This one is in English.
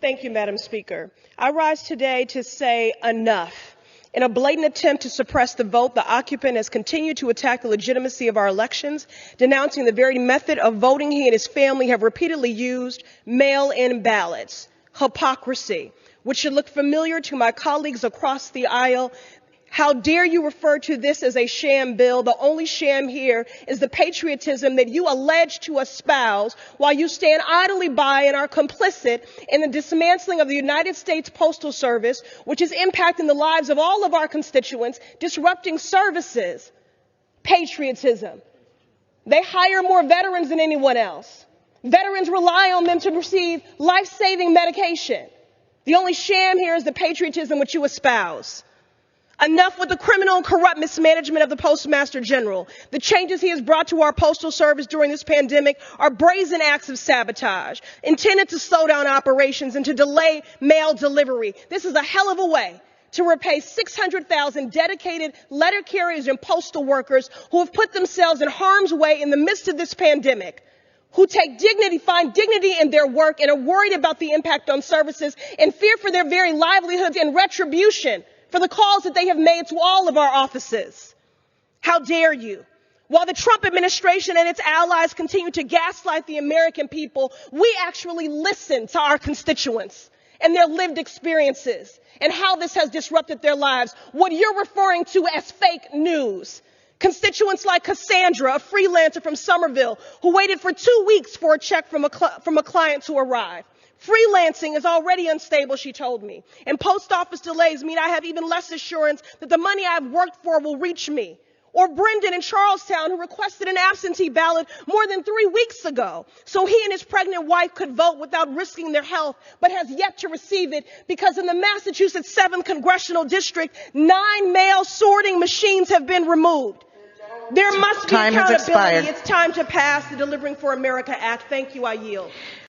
Thank you, Madam Speaker. I rise today to say enough. In a blatant attempt to suppress the vote, the occupant has continued to attack the legitimacy of our elections, denouncing the very method of voting he and his family have repeatedly used, mail-in ballots. Hypocrisy, which should look familiar to my colleagues across the aisle. How dare you refer to this as a sham bill? The only sham here is the patriotism that you allege to espouse while you stand idly by and are complicit in the dismantling of the United States Postal Service, which is impacting the lives of all of our constituents, disrupting services. Patriotism. They hire more veterans than anyone else. Veterans rely on them to receive life-saving medication. The only sham here is the patriotism which you espouse. Enough with the criminal and corrupt mismanagement of the Postmaster General. The changes he has brought to our postal service during this pandemic are brazen acts of sabotage, intended to slow down operations and to delay mail delivery. This is a hell of a way to repay 600,000 dedicated letter carriers and postal workers who have put themselves in harm's way in the midst of this pandemic, who take dignity, find dignity in their work and are worried about the impact on services and fear for their very livelihoods and retribution for the calls that they have made to all of our offices. How dare you? While the Trump administration and its allies continue to gaslight the American people, we actually listen to our constituents and their lived experiences and how this has disrupted their lives. What you're referring to as fake news. Constituents like Cassandra, a freelancer from Somerville, who waited for 2 weeks for a check from a client to arrive. Freelancing is already unstable, she told me, and post office delays mean I have even less assurance that the money I've worked for will reach me. Or Brendan in Charlestown, who requested an absentee ballot more than 3 weeks ago so he and his pregnant wife could vote without risking their health, but has yet to receive it because in the Massachusetts 7th Congressional District, 9 mail sorting machines have been removed. There must be accountability. It's time to pass the Delivering for America Act. Thank you. I yield.